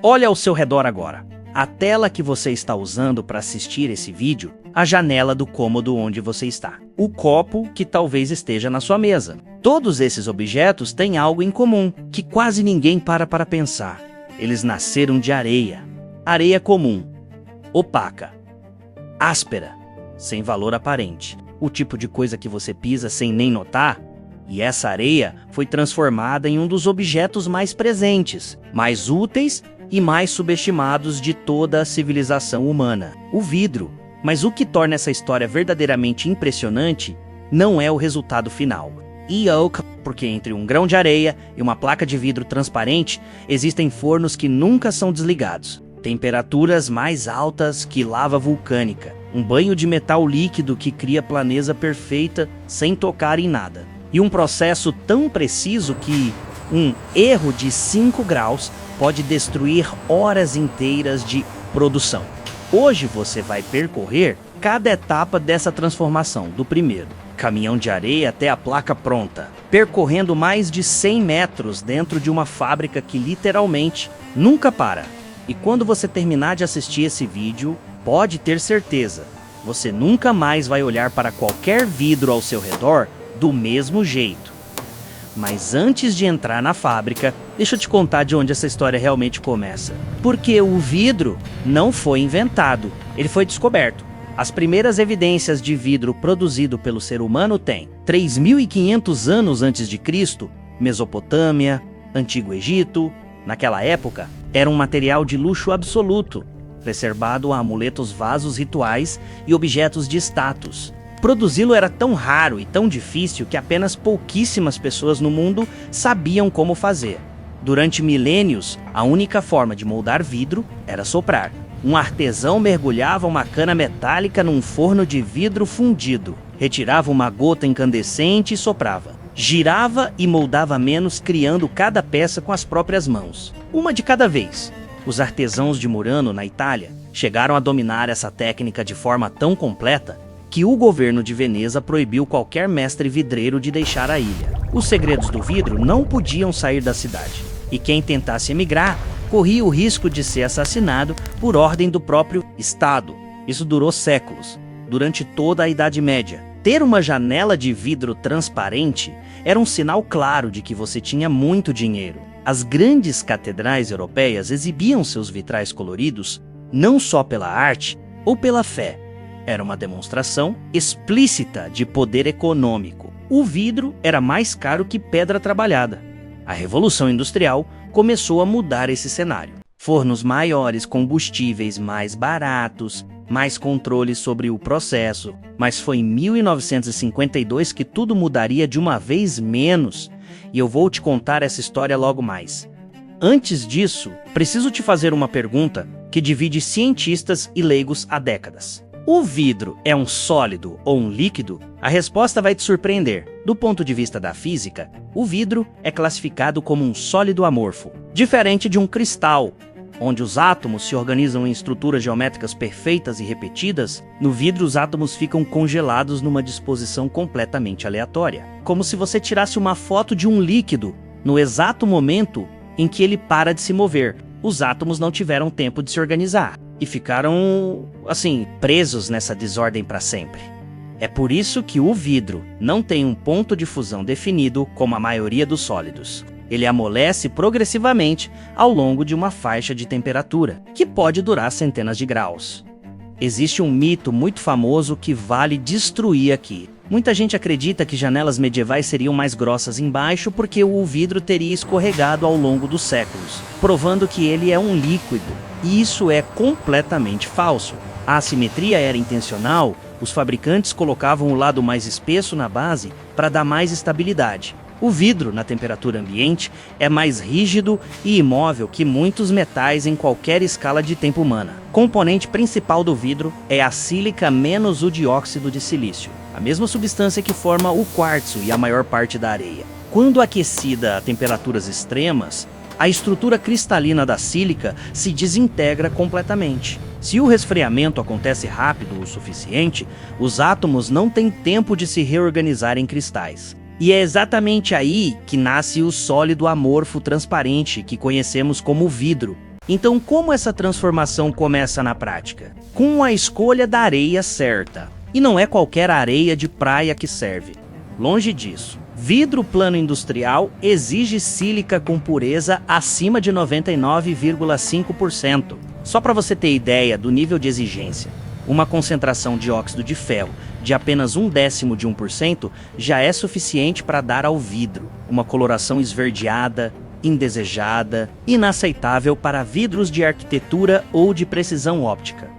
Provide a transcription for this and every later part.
Olha ao seu redor agora. A tela que você está usando para assistir esse vídeo, a janela do cômodo onde você está, o copo que talvez esteja na sua mesa. Todos esses objetos têm algo em comum, que quase ninguém para pensar. Eles nasceram de areia. Areia comum, opaca, áspera, sem valor aparente. O tipo de coisa que você pisa sem nem notar. E essa areia foi transformada em um dos objetos mais presentes, mais úteis e mais subestimados de toda a civilização humana, o vidro. Mas o que torna essa história verdadeiramente impressionante não é o resultado final. Porque entre um grão de areia e uma placa de vidro transparente, existem fornos que nunca são desligados, temperaturas mais altas que lava vulcânica, um banho de metal líquido que cria planeza perfeita sem tocar em nada, e um processo tão preciso que um erro de 5 graus pode destruir horas inteiras de produção. Hoje você vai percorrer cada etapa dessa transformação, do primeiro caminhão de areia até a placa pronta, percorrendo mais de 100 metros dentro de uma fábrica que literalmente nunca para. E quando você terminar de assistir esse vídeo, pode ter certeza, você nunca mais vai olhar para qualquer vidro ao seu redor do mesmo jeito. Mas antes de entrar na fábrica, deixa eu te contar de onde essa história realmente começa. Porque o vidro não foi inventado, ele foi descoberto. As primeiras evidências de vidro produzido pelo ser humano têm 3.500 anos antes de Cristo, Mesopotâmia, Antigo Egito. Naquela época, era um material de luxo absoluto, reservado a amuletos, vasos rituais e objetos de status. Produzi-lo era tão raro e tão difícil que apenas pouquíssimas pessoas no mundo sabiam como fazer. Durante milênios, a única forma de moldar vidro era soprar. Um artesão mergulhava uma cana metálica num forno de vidro fundido, retirava uma gota incandescente e soprava. Girava e moldava menos, criando cada peça com as próprias mãos, uma de cada vez. Os artesãos de Murano, na Itália, chegaram a dominar essa técnica de forma tão completa que o governo de Veneza proibiu qualquer mestre vidreiro de deixar a ilha. Os segredos do vidro não podiam sair da cidade, e quem tentasse emigrar corria o risco de ser assassinado por ordem do próprio Estado. Isso durou séculos, durante toda a Idade Média. Ter uma janela de vidro transparente era um sinal claro de que você tinha muito dinheiro. As grandes catedrais europeias exibiam seus vitrais coloridos não só pela arte ou pela fé. Era uma demonstração explícita de poder econômico. O vidro era mais caro que pedra trabalhada. A Revolução Industrial começou a mudar esse cenário. Fornos maiores, combustíveis mais baratos, mais controle sobre o processo. Mas foi em 1952 que tudo mudaria de uma vez menos. E eu vou te contar essa história logo mais. Antes disso, preciso te fazer uma pergunta que divide cientistas e leigos há décadas. O vidro é um sólido ou um líquido? A resposta vai te surpreender. Do ponto de vista da física, o vidro é classificado como um sólido amorfo, diferente de um cristal, onde os átomos se organizam em estruturas geométricas perfeitas e repetidas. No vidro, os átomos ficam congelados numa disposição completamente aleatória, como se você tirasse uma foto de um líquido no exato momento em que ele para de se mover. Os átomos não tiveram tempo de se organizar e ficaram, presos nessa desordem para sempre. É por isso que o vidro não tem um ponto de fusão definido como a maioria dos sólidos. Ele amolece progressivamente ao longo de uma faixa de temperatura, que pode durar centenas de graus. Existe um mito muito famoso que vale destruir aqui. Muita gente acredita que janelas medievais seriam mais grossas embaixo porque o vidro teria escorregado ao longo dos séculos, provando que ele é um líquido. E isso é completamente falso. A assimetria era intencional, os fabricantes colocavam o lado mais espesso na base para dar mais estabilidade. O vidro, na temperatura ambiente, é mais rígido e imóvel que muitos metais em qualquer escala de tempo humana. Componente principal do vidro é a sílica menos o dióxido de silício, a mesma substância que forma o quartzo e a maior parte da areia. Quando aquecida a temperaturas extremas, a estrutura cristalina da sílica se desintegra completamente. Se o resfriamento acontece rápido o suficiente, os átomos não têm tempo de se reorganizar em cristais. E é exatamente aí que nasce o sólido amorfo transparente que conhecemos como vidro. Então, como essa transformação começa na prática? Com a escolha da areia certa. E não é qualquer areia de praia que serve. Longe disso. Vidro plano industrial exige sílica com pureza acima de 99,5%. Só para você ter ideia do nível de exigência, uma concentração de óxido de ferro de apenas 0,1% já é suficiente para dar ao vidro uma coloração esverdeada, indesejada, inaceitável para vidros de arquitetura ou de precisão óptica.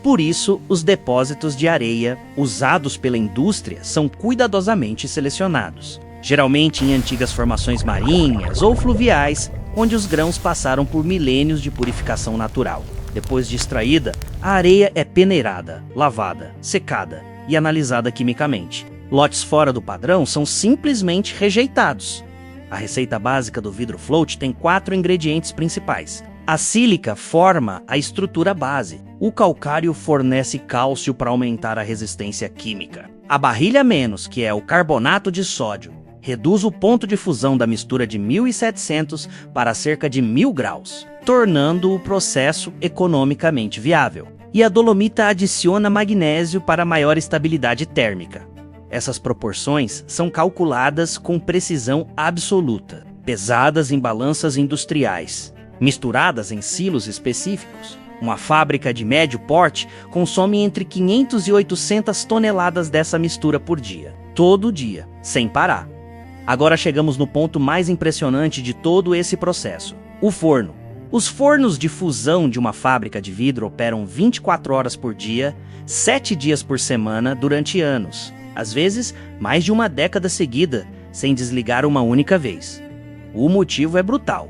Por isso, os depósitos de areia usados pela indústria são cuidadosamente selecionados, geralmente em antigas formações marinhas ou fluviais, onde os grãos passaram por milênios de purificação natural. Depois de extraída, a areia é peneirada, lavada, secada e analisada quimicamente. Lotes fora do padrão são simplesmente rejeitados. A receita básica do vidro float tem 4 ingredientes principais. A sílica forma a estrutura base. O calcário fornece cálcio para aumentar a resistência química. A barrilha menos, que é o carbonato de sódio, reduz o ponto de fusão da mistura de 1.700 para cerca de 1.000 graus, tornando o processo economicamente viável. E a dolomita adiciona magnésio para maior estabilidade térmica. Essas proporções são calculadas com precisão absoluta, pesadas em balanças industriais, misturadas em silos específicos. Uma fábrica de médio porte consome entre 500 e 800 toneladas dessa mistura por dia, todo dia, sem parar. Agora chegamos no ponto mais impressionante de todo esse processo: o forno. Os fornos de fusão de uma fábrica de vidro operam 24 horas por dia, 7 dias por semana, durante anos. Às vezes, mais de uma década seguida, sem desligar uma única vez. O motivo é brutal.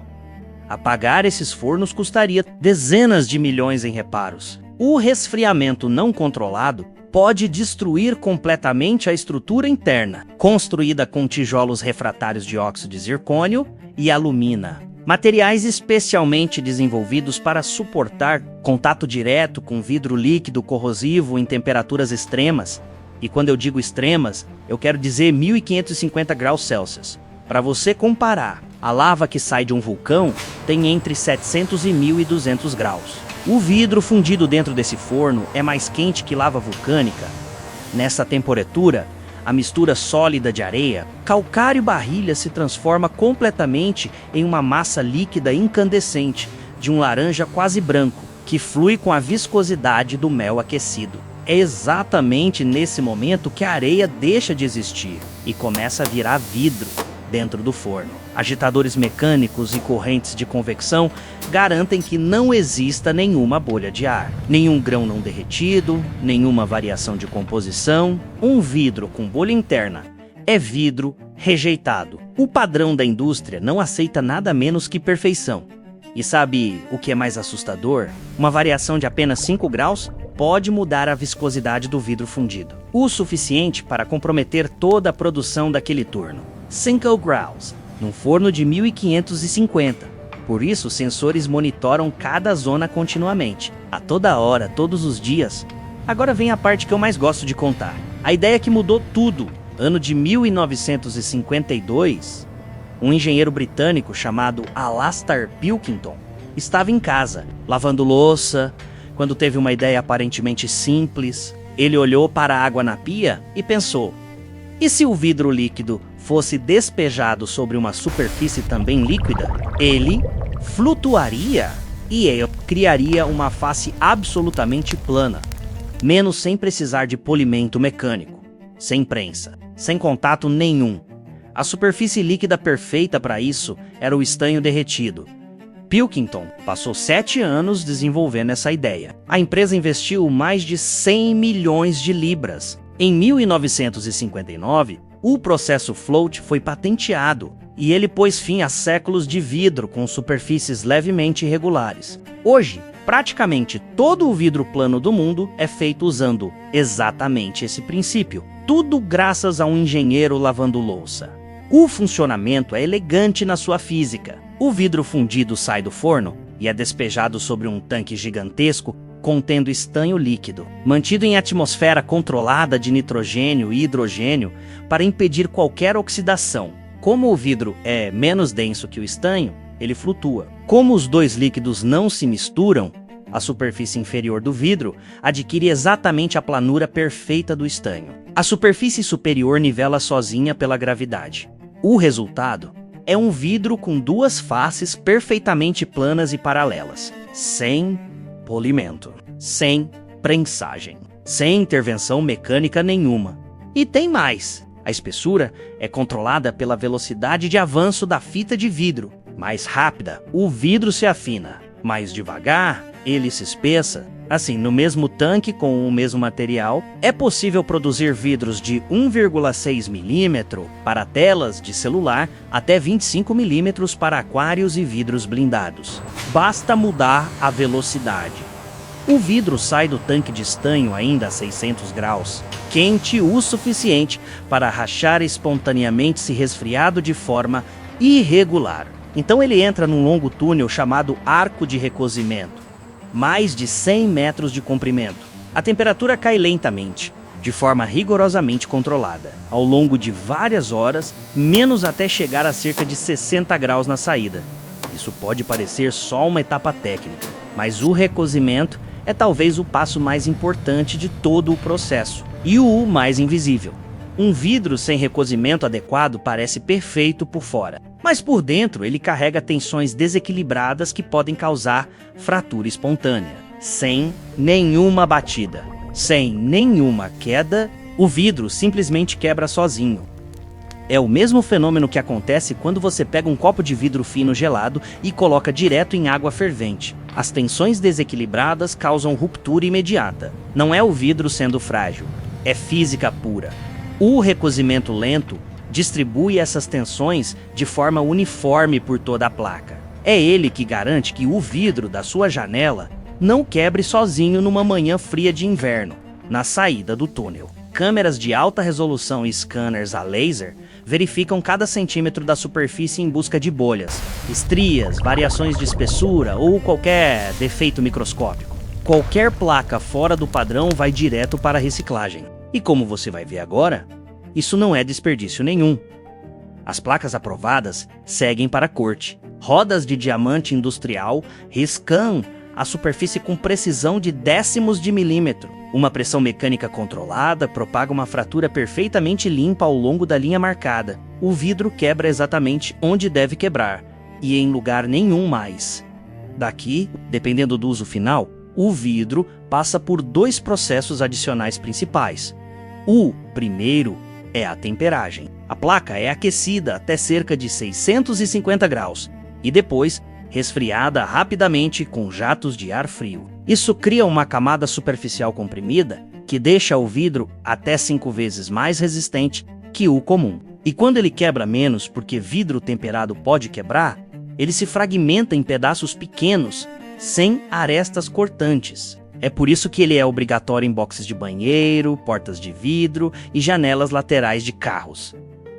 Apagar esses fornos custaria dezenas de milhões em reparos. O resfriamento não controlado pode destruir completamente a estrutura interna, construída com tijolos refratários de óxido de zircônio e alumina, materiais especialmente desenvolvidos para suportar contato direto com vidro líquido corrosivo em temperaturas extremas. E quando eu digo extremas, eu quero dizer 1.550 graus Celsius. Para você comparar, a lava que sai de um vulcão tem entre 700 e 1.200 graus. O vidro fundido dentro desse forno é mais quente que lava vulcânica. Nessa temperatura, a mistura sólida de areia, calcário e barrilha se transforma completamente em uma massa líquida incandescente, de um laranja quase branco, que flui com a viscosidade do mel aquecido. É exatamente nesse momento que a areia deixa de existir e começa a virar vidro dentro do forno. Agitadores mecânicos e correntes de convecção garantem que não exista nenhuma bolha de ar, nenhum grão não derretido, nenhuma variação de composição. Um vidro com bolha interna é vidro rejeitado. O padrão da indústria não aceita nada menos que perfeição. E sabe o que é mais assustador? Uma variação de apenas 5 graus pode mudar a viscosidade do vidro fundido, o suficiente para comprometer toda a produção daquele turno. 5 graus, num forno de 1550. Por isso, sensores monitoram cada zona continuamente, a toda hora, todos os dias. Agora vem a parte que eu mais gosto de contar. A ideia que mudou tudo. Ano de 1952, um engenheiro britânico chamado Alastair Pilkington estava em casa, lavando louça, quando teve uma ideia aparentemente simples. Ele olhou para a água na pia e pensou: e se o vidro líquido fosse despejado sobre uma superfície também líquida? Ele flutuaria e ele criaria uma face absolutamente plana, menos sem precisar de polimento mecânico, sem prensa, sem contato nenhum. A superfície líquida perfeita para isso era o estanho derretido. Pilkington passou 7 anos desenvolvendo essa ideia. A empresa investiu mais de 100 milhões de libras. Em 1959, o processo float foi patenteado e ele pôs fim a séculos de vidro com superfícies levemente irregulares. Hoje, praticamente todo o vidro plano do mundo é feito usando exatamente esse princípio. Tudo graças a um engenheiro lavando louça. O funcionamento é elegante na sua física. O vidro fundido sai do forno e é despejado sobre um tanque gigantesco contendo estanho líquido, mantido em atmosfera controlada de nitrogênio e hidrogênio para impedir qualquer oxidação. Como o vidro é menos denso que o estanho, ele flutua. Como os dois líquidos não se misturam, a superfície inferior do vidro adquire exatamente a planura perfeita do estanho. A superfície superior nivela sozinha pela gravidade. O resultado é um vidro com duas faces perfeitamente planas e paralelas, sem polimento, sem prensagem, sem intervenção mecânica nenhuma. E tem mais: a espessura é controlada pela velocidade de avanço da fita de vidro. Mais rápida, o vidro se afina. Mais devagar, ele se espessa. Assim, no mesmo tanque com o mesmo material, é possível produzir vidros de 1,6 mm para telas de celular até 25 mm para aquários e vidros blindados. Basta mudar a velocidade. O vidro sai do tanque de estanho ainda a 600 graus, quente o suficiente para rachar espontaneamente se resfriado de forma irregular. Então ele entra num longo túnel chamado arco de recozimento, mais de 100 metros de comprimento. A temperatura cai lentamente, de forma rigorosamente controlada, ao longo de várias horas, menos até chegar a cerca de 60 graus na saída. Isso pode parecer só uma etapa técnica, mas o recozimento é talvez o passo mais importante de todo o processo, e o mais invisível. Um vidro sem recozimento adequado parece perfeito por fora, mas por dentro ele carrega tensões desequilibradas que podem causar fratura espontânea. Sem nenhuma batida, sem nenhuma queda, o vidro simplesmente quebra sozinho. É o mesmo fenômeno que acontece quando você pega um copo de vidro fino gelado e coloca direto em água fervente. As tensões desequilibradas causam ruptura imediata. Não é o vidro sendo frágil, é física pura. O recozimento lento distribui essas tensões de forma uniforme por toda a placa. É ele que garante que o vidro da sua janela não quebre sozinho numa manhã fria de inverno, na saída do túnel. Câmeras de alta resolução e scanners a laser verificam cada centímetro da superfície em busca de bolhas, estrias, variações de espessura ou qualquer defeito microscópico. Qualquer placa fora do padrão vai direto para a reciclagem. E como você vai ver agora, isso não é desperdício nenhum. As placas aprovadas seguem para a corte. Rodas de diamante industrial riscam a superfície com precisão de décimos de milímetro. Uma pressão mecânica controlada propaga uma fratura perfeitamente limpa ao longo da linha marcada. O vidro quebra exatamente onde deve quebrar, e em lugar nenhum mais. Daqui, dependendo do uso final, o vidro passa por dois processos adicionais principais. O primeiro é a temperagem. A placa é aquecida até cerca de 650 graus e depois resfriada rapidamente com jatos de ar frio. Isso cria uma camada superficial comprimida que deixa o vidro até 5 vezes mais resistente que o comum. E quando ele quebra menos, porque vidro temperado pode quebrar, ele se fragmenta em pedaços pequenos, sem arestas cortantes. É por isso que ele é obrigatório em boxes de banheiro, portas de vidro e janelas laterais de carros.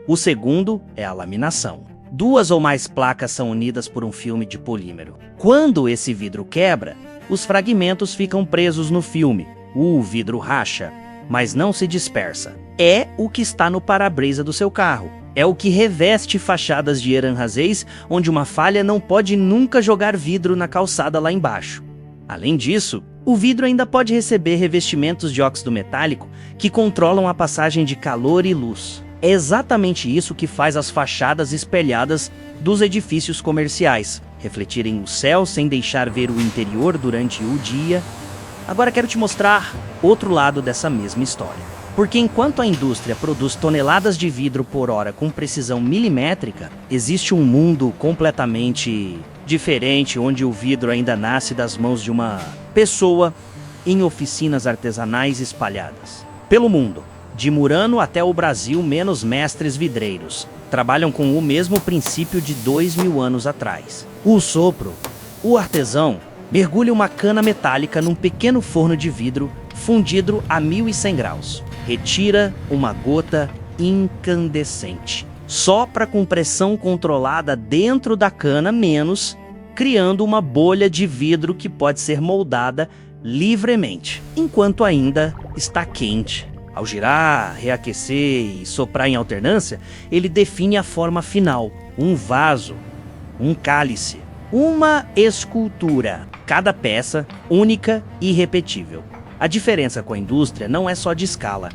O segundo é a laminação. 2 ou mais placas são unidas por um filme de polímero. Quando esse vidro quebra, os fragmentos ficam presos no filme. O vidro racha, mas não se dispersa. É o que está no para-brisa do seu carro. É o que reveste fachadas de Eranhazéis, onde uma falha não pode nunca jogar vidro na calçada lá embaixo. Além disso, o vidro ainda pode receber revestimentos de óxido metálico que controlam a passagem de calor e luz. É exatamente isso que faz as fachadas espelhadas dos edifícios comerciais refletirem o céu sem deixar ver o interior durante o dia. Agora quero te mostrar outro lado dessa mesma história. Porque enquanto a indústria produz toneladas de vidro por hora com precisão milimétrica, existe um mundo completamente diferente onde o vidro ainda nasce das mãos de uma pessoa em oficinas artesanais espalhadas pelo mundo. De Murano até o Brasil, menos mestres vidreiros trabalham com o mesmo princípio de 2000 anos atrás. O sopro. O artesão mergulha uma cana metálica num pequeno forno de vidro fundido a 1100 graus. Retira uma gota incandescente. Sopra com pressão controlada dentro da cana menos, criando uma bolha de vidro que pode ser moldada livremente, enquanto ainda está quente. Ao girar, reaquecer e soprar em alternância, ele define a forma final, um vaso, um cálice, Uma escultura, cada peça única e irrepetível. A diferença com a indústria não é só de escala.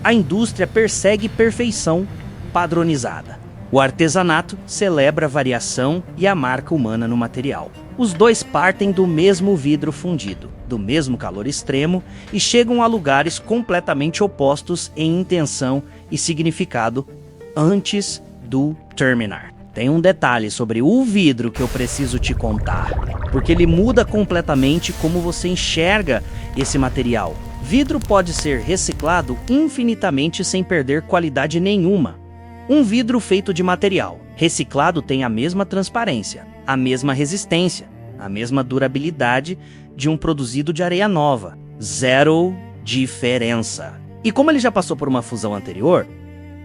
A indústria persegue perfeição padronizada. O artesanato celebra a variação e a marca humana no material. Os dois partem do mesmo vidro fundido, do mesmo calor extremo e chegam a lugares completamente opostos em intenção e significado antes do terminar. Tem um detalhe sobre o vidro que eu preciso te contar, porque ele muda completamente como você enxerga esse material. Vidro pode ser reciclado infinitamente sem perder qualidade nenhuma. Um vidro feito de material reciclado tem a mesma transparência, a mesma resistência, a mesma durabilidade de um produzido de areia nova. Zero diferença. E como ele já passou por uma fusão anterior,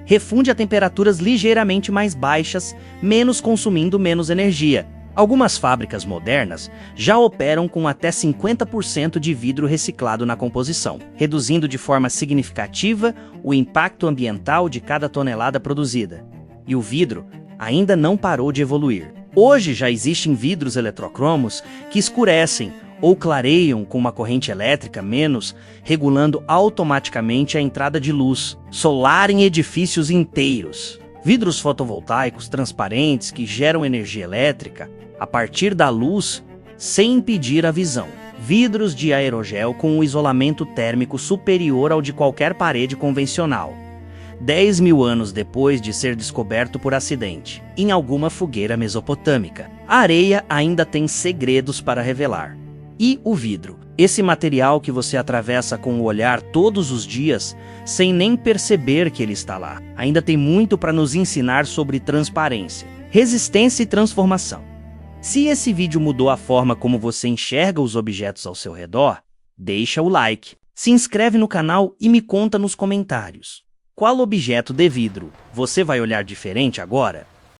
refunde a temperaturas ligeiramente mais baixas, consumindo menos energia. Algumas fábricas modernas já operam com até 50% de vidro reciclado na composição, reduzindo de forma significativa o impacto ambiental de cada tonelada produzida. E o vidro ainda não parou de evoluir. Hoje já existem vidros eletrocromos que escurecem ou clareiam com uma corrente elétrica regulando automaticamente a entrada de luz solar em edifícios inteiros. Vidros fotovoltaicos transparentes que geram energia elétrica a partir da luz sem impedir a visão. Vidros de aerogel com um isolamento térmico superior ao de qualquer parede convencional. 10.000 anos depois de ser descoberto por acidente, em alguma fogueira mesopotâmica. A areia ainda tem segredos para revelar. E o vidro, esse material que você atravessa com o olhar todos os dias, sem nem perceber que ele está lá, ainda tem muito para nos ensinar sobre transparência, resistência e transformação. Se esse vídeo mudou a forma como você enxerga os objetos ao seu redor, deixa o like, se inscreve no canal e me conta nos comentários. Qual objeto de vidro você vai olhar diferente agora?